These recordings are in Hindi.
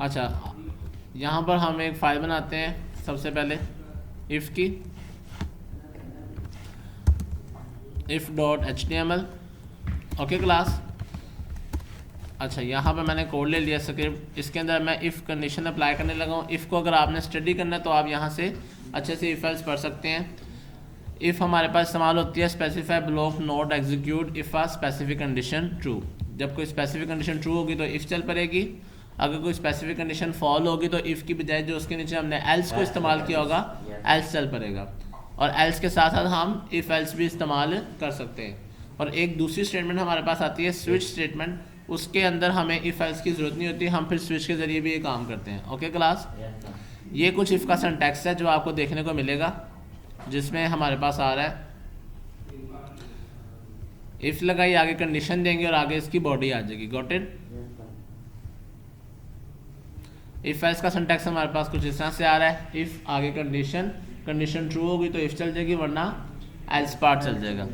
अच्छा, यहाँ पर हम एक फ़ाइल बनाते हैं सबसे पहले इफ़ की, if.html। Okay class. अच्छा, यहाँ पर मैंने कोड ले लिया स्क्रिप्ट, इसके अंदर मैं इफ़ कंडीशन अप्लाई करने लगा हूँ। इफ़ को अगर आपने स्टडी करना है तो आप यहाँ से अच्छे से इफ़ एल्स पढ़ सकते हैं। इफ़ हमारे पास इस्तेमाल होती है specify block not execute if a specific condition true. जब कोई स्पेसिफिक कंडीशन ट्रू होगी तो इफ़ चल पड़ेगी, अगर कोई स्पेसिफिक कंडीशन फॉल होगी तो इफ़ की बजाय जो उसके नीचे हमने एल्स को इस्तेमाल किया होगा एल्स चल पड़ेगा। और एल्स के साथ साथ हम इफ़ एल्स भी इस्तेमाल कर सकते हैं। और एक दूसरी स्टेटमेंट हमारे पास आती है स्विच स्टेटमेंट, उसके अंदर हमें इफ़ एल्स की ज़रूरत नहीं होती, हम फिर स्विच के ज़रिए भी ये काम करते हैं। ओके क्लास, ये कुछ इफ़ का सिंटैक्स है जो आपको देखने को मिलेगा, जिसमें हमारे पास आ रहा है इफ़ लगाई, आगे कंडीशन देंगे और आगे इसकी बॉडी आ जाएगी। Got it. इफ़ एल्स का सिंटैक्स हमारे पास कुछ इस तरह से आ रहा है, इफ़ आगे कंडीशन, कंडीशन ट्रू होगी तो इफ़ चल जाएगी, वरना एल्स पार्ट चल जाएगा।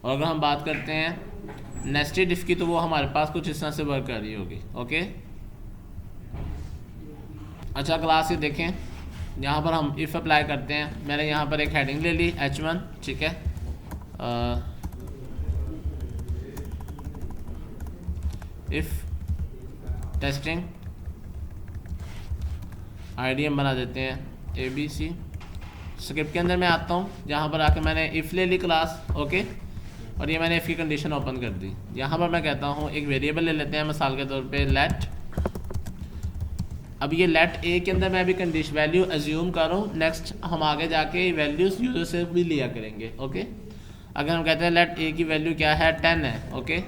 और अगर हम बात करते हैं नेस्टेड इफ़ की तो वो हमारे पास कुछ इस तरह से वर्क कर रही होगी। ओके। अच्छा क्लास, ये देखें यहाँ पर हम इफ़ अप्लाई करते हैं। मैंने यहाँ पर एक हेडिंग ले ली H1, ठीक है। इफ़ टेस्टिंग आईडी हम बना देते हैं ABC। स्क्रिप्ट के अंदर मैं आता हूँ, जहाँ पर आके मैंने इफ़ ले ली क्लास। ओके। और ये मैंने इफ़ की कंडीशन ओपन कर दी। यहाँ पर मैं कहता हूँ एक वेरिएबल ले लेते हैं मिसाल के तौर पे लेट। अब ये लेट ए के अंदर मैं अभी कंडीशन वैल्यू एज्यूम कर रहा हूँ, नेक्स्ट हम आगे जाके वैल्यूज़ यूज़र से भी लिया करेंगे। ओके। अगर हम कहते हैं लेट ए की वैल्यू क्या है 10 है। ओके।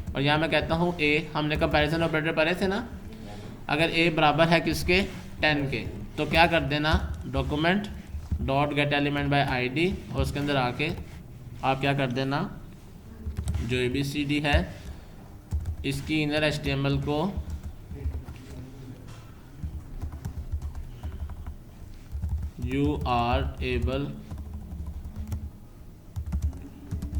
और यहाँ मैं कहता हूँ ए, हमने कंपैरिजन ऑपरेटर पढ़े थे ना, अगर ए बराबर है किसके 10 के, तो क्या कर देना document dot gate element by ID, और उसके अंदर आके आप क्या कर देना जो ABCD है इसकी इनर HTML को you are able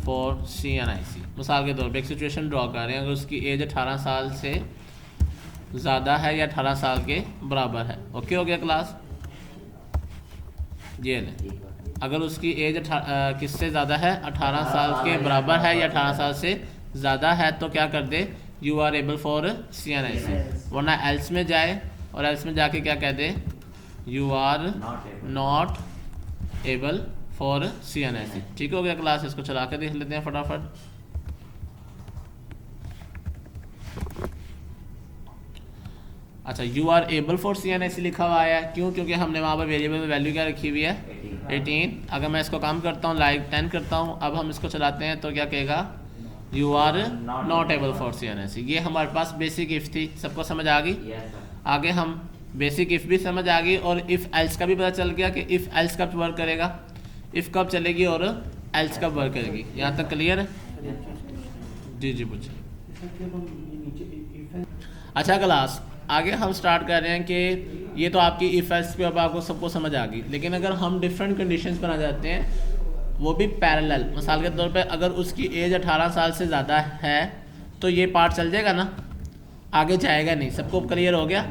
for CNIC। मिसाल के तौर पे एक सिचुएशन ड्रॉ कर रहे हैं, अगर उसकी एज 18 साल से ज़्यादा है या 18 साल के बराबर है। ओके हो गया क्लास। ये ले, अगर उसकी एज किससे ज़्यादा है 18 साल के बराबर है या 18 साल से ज़्यादा है तो क्या कर दे you are able for CNIC, वरना एल्स में जाए और एल्स में जाके क्या कह दे you are not able for CNIC। ठीक हो गया क्लास। इसको चला के देख लेते हैं फटाफट। अच्छा, you are able for CNIC लिखा हुआ है, क्यों? क्योंकि हमने वहाँ पर वेरिएबल में वैल्यू क्या रखी हुई है 18। अगर मैं इसको काम करता हूँ लाइक 10 करता हूँ, अब हम इसको चलाते हैं तो क्या कहेगा you are not able for CNIC। ये हमारे पास बेसिक इफ़ थी, सबको समझ आ गई। आगे हम बेसिक इफ़ भी समझ आ गई और इफ़ एल्स का भी पता चल गया कि इफ़ एल्स कब वर्क करेगा, इफ़ कब चलेगी और एल्स कब वर्क करेगी। यहाँ तक क्लियर है? जी जी पूछिए। अच्छा क्लास, आगे हम स्टार्ट कर रहे हैं कि ये तो आपकी इफ़ एल्स पे अब आपको सबको समझ आ गई, लेकिन अगर हम डिफरेंट कंडीशंस पर आ जाते हैं वो भी पैरेलल, मिसाल के तौर पे अगर उसकी एज 18 साल से ज़्यादा है तो ये पार्ट चल जाएगा ना, आगे जाएगा नहीं। सबको क्लियर हो गया?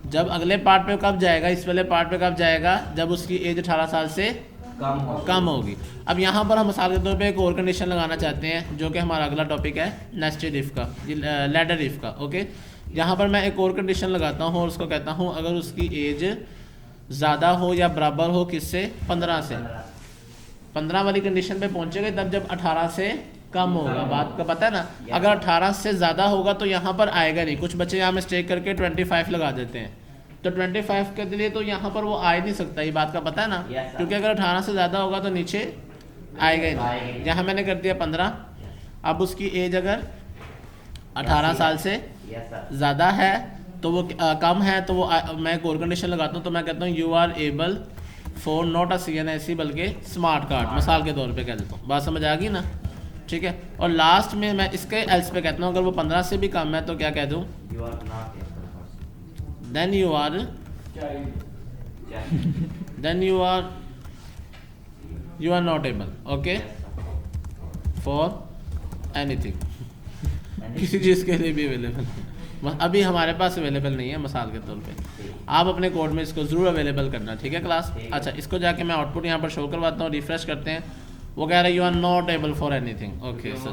जब अगले पार्ट पे कब जाएगा, इस वाले पार्ट पे कब जाएगा, जब उसकी एज 18 साल से कम होगी। अब यहाँ पर हम मिसाल के तौर पे एक और कंडीशन लगाना चाहते हैं जो कि हमारा अगला टॉपिक है नेस्टेड इफ़ का, लैडर इफ़ का। ओके, यहाँ पर मैं एक और कंडीशन लगाता हूँ और उसको कहता हूँ अगर उसकी एज ज़्यादा हो या बराबर हो किससे 15 से, 15 वाली कंडीशन पे पहुँचेगा तब जब 18 से कम होगा। बात का पता है ना, अगर 18 से ज़्यादा होगा तो यहाँ पर आएगा नहीं। कुछ बच्चे यहाँ मिस्टेक करके 25 लगा देते हैं, तो 25 के लिए तो यहाँ पर वो आ ही नहीं सकता, ये बात का पता है ना, क्योंकि अगर 18 से ज़्यादा होगा तो नीचे आएगा ही नहीं। यहाँ मैंने कर दिया 15। अब उसकी एज अगर 18 साल से ज़्यादा है तो वो कम है तो वो मैं एक और कंडीशन लगाता हूँ, तो मैं कहता हूँ you are able for not a CNIC बल्कि स्मार्ट कार्ड, मिसाल के तौर पे कह देता हूँ। बात समझ आ गई ना? ठीक है। और लास्ट में मैं इसके एल्स पे कहता हूँ अगर वो 15 से भी कम है तो क्या कह दूँ then you are not able okay for anything. किसी चीज़ के लिए भी अवेलेबल है, अभी हमारे पास अवेलेबल नहीं है मिसाल के तौर पे। आप अपने कोड में इसको ज़रूर अवेलेबल करना, ठीक है क्लास। अच्छा, इसको जाके मैं आउटपुट यहाँ पर शो करवाता हूँ, रिफ्रेश करते हैं। वो कह रहा है you are not able for anything. Okay sir,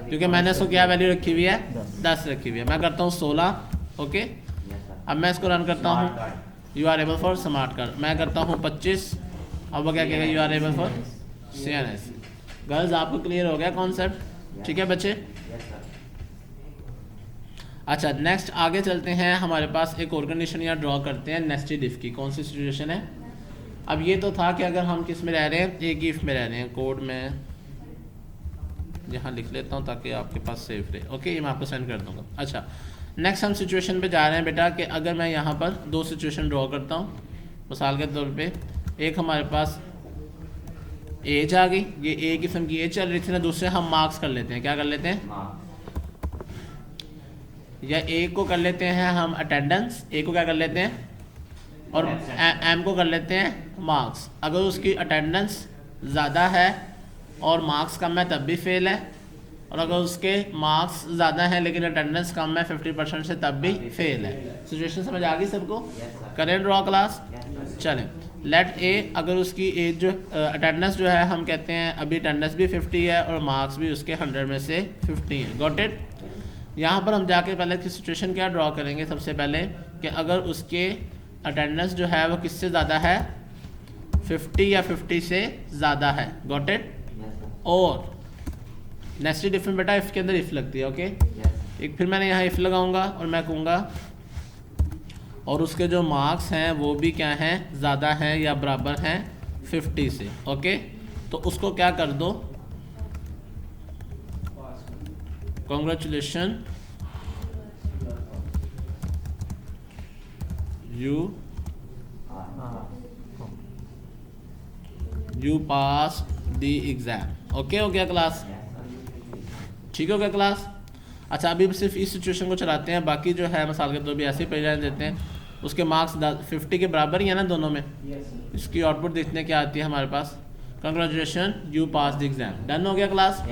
क्योंकि मैंने इसको क्या वैल्यू रखी हुई है, 10 रखी हुई है। मैं करता हूँ 16। ओके, अब मैं इसको रन करता हूँ, you are able for smart card. मैं करता हूँ 25। अब वो क्या कहेगा, you are able for CNS। Girls, आपको क्लियर हो गया कॉन्सेप्ट? ठीक है बच्चे। अच्छा, नेक्स्ट आगे चलते हैं। हमारे पास एक और कंडीशन यहाँ ड्रॉ करते हैं नेस्टेड इफ की। कौन सी सिचुएशन है? अब ये तो था कि अगर हम किस में रह रहे हैं, एक इफ में रह रहे हैं। कोड में यहाँ लिख लेता हूँ ताकि आपके पास सेफ रहे। ओके, ये मैं आपको सेंड कर दूँगा। अच्छा, नेक्स्ट हम सिचुएशन पे जा रहे हैं बेटा कि अगर मैं यहाँ पर 2 सिचुएशन ड्रॉ करता हूँ मिसाल के तौर पे। एक हमारे पास एज आ गई, ये ए किस्म की एज चल रही थी ना। दूसरे हम मार्क्स कर लेते हैं, क्या कर लेते हैं, या ए को कर लेते हैं हम अटेंडेंस, ए को क्या कर लेते हैं, और एम को कर लेते हैं मार्क्स। अगर उसकी अटेंडेंस ज़्यादा है और मार्क्स कम है तब भी फेल है, और अगर उसके मार्क्स ज़्यादा हैं लेकिन अटेंडेंस कम है 50% से तब भी फेल है। सिचुएशन समझ आ गई सबको? करें ड्रॉ क्लास। चलें, लेट ए, अगर उसकी एज जो अटेंडेंस जो है हम कहते हैं अभी अटेंडेंस भी 50 है और मार्क्स भी उसके 100 में से 50 है। Got it? यहाँ पर हम जाके पहले की सिचुएशन क्या ड्रॉ करेंगे, सबसे पहले कि अगर उसके अटेंडेंस जो है वो किससे ज़्यादा है, 50 या 50 से ज़्यादा है। Got it? और नेस्टेड इफ में बेटा इफ के अंदर इफ लगती है। ओके, एक फिर मैंने यहाँ इफ लगाऊंगा और मैं कहूँगा और उसके जो मार्क्स हैं वो भी क्या हैं, ज़्यादा हैं या बराबर हैं 50 से। ओके, तो उसको क्या कर दो, congratulation, you pass the exam. Okay हो गया क्लास? ठीक हो गया क्लास? अच्छा, अभी सिर्फ इस सिचुएशन को चलाते हैं, बाकी जो है मिसाल के तौर पे ऐसे ही पहले देते हैं। उसके मार्क्स 50 के बराबर ही है ना दोनों में। इसकी आउटपुट देखने क्या आती है हमारे पास, congratulation you pass the exam. Done हो गया क्लास?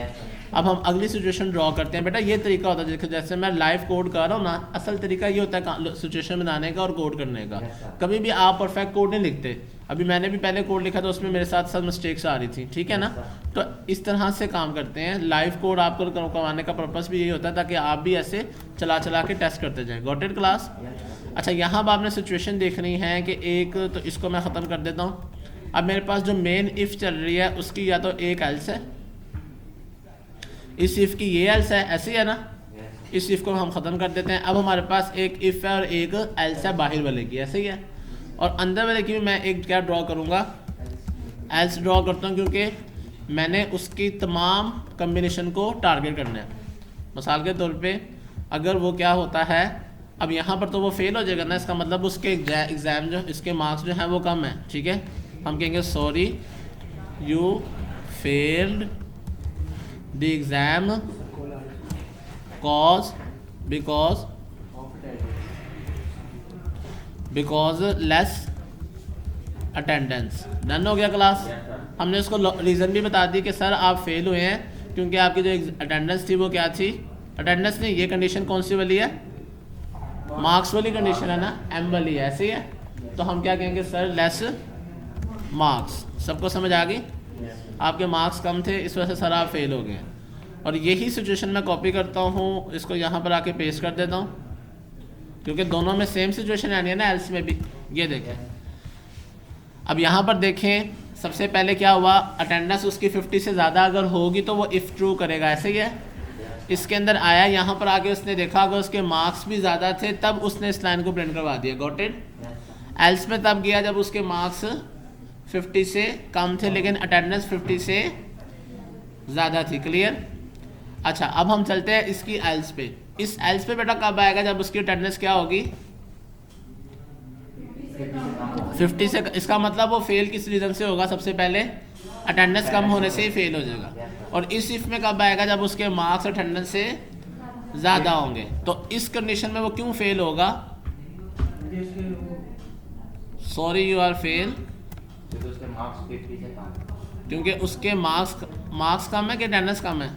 अब हम अगली सिचुएशन ड्रॉ करते हैं। बेटा ये तरीका होता है, जैसे मैं लाइव कोड कर रहा हूँ ना, असल तरीका ये होता है सिचुएशन बनाने का और कोड करने का। कभी भी आप परफेक्ट कोड नहीं लिखते। अभी मैंने भी पहले कोड लिखा तो उसमें मेरे साथ सब मिस्टेक्स आ रही थी, ठीक है ना। तो इस तरह से काम करते हैं। लाइव कोड आपको करवाने का पर्पस भी यही होता है ताकि आप भी ऐसे चला चला के टेस्ट करते जाएं। Got it class? अच्छा, यहाँ पर आपने सिचुएशन देखनी है कि एक तो इसको मैं ख़त्म कर देता हूँ। अब मेरे पास जो मेन इफ़ चल रही है उसकी या तो एक एल्स है, इस इफ़ की ये एल्स है, ऐसे ही है ना। इस इफ़ को हम ख़त्म कर देते हैं। अब हमारे पास एक इफ़ है और एक एल्स है बाहर वाले की, ऐसे ही है। और अंदर वाले की भी मैं एक क्या ड्रॉ करूँगा, एल्स ड्रॉ करता हूँ, क्योंकि मैंने उसकी तमाम कम्बिनेशन को टारगेट करना है। मिसाल के तौर पे अगर वो क्या होता है, अब यहाँ पर तो वो फेल हो जाएगा ना, इसका मतलब उसके एग्ज़ाम जो इसके मार्क्स जो हैं वो कम है, ठीक है। हम कहेंगे sorry you failed the exam because less attendance. Done हो गया क्लास? हमने उसको रीज़न भी बता दी कि सर आप फेल हुए हैं क्योंकि आपकी जो अटेंडेंस थी वो क्या थी, अटेंडेंस नहीं, ये कंडीशन कौन सी वाली है, मार्क्स वाली कंडीशन है ना, एम वाली है, ऐसे ही है। तो हम क्या कहेंगे, सर लेस मार्क्स। सबको समझ आ गई? आपके मार्क्स कम थे इस वजह से सर आप फेल हो गए। और यही सिचुएशन मैं कॉपी करता हूँ, इसको यहाँ पर आके पेस्ट कर देता हूँ, क्योंकि दोनों में सेम सिचुएशन आनी है ना, एल्स में भी। ये देखें, अब यहाँ पर देखें, सबसे पहले क्या हुआ, अटेंडेंस उसकी 50 से ज़्यादा अगर होगी तो वो इफ़ ट्रू करेगा, ऐसे ही है। इसके अंदर आया, यहाँ पर आके उसने देखा अगर उसके मार्क्स भी ज़्यादा थे तब उसने इस लाइन को प्रिंट करवा दिया। Got it? एल्स में तब गया जब उसके मार्क्स 50 से कम थे लेकिन अटेंडेंस 50 से ज़्यादा थी। क्लियर? अच्छा, अब हम चलते हैं इसकी एल्स पे। इस एल्स पे बेटा कब आएगा, जब उसकी अटेंडेंस क्या होगी, 50 से। इसका मतलब वो फेल किस रीज़न से होगा, सबसे पहले अटेंडेंस कम होने से ही फेल हो जाएगा। और इस इफ में कब आएगा, जब उसके मार्क्स अटेंडेंस से ज़्यादा होंगे। तो इस कंडीशन में वो क्यों फेल होगा, सॉरी यू आर फेल, क्योंकि उसके मार्क्स कम है कि अटेंडेंस कम है,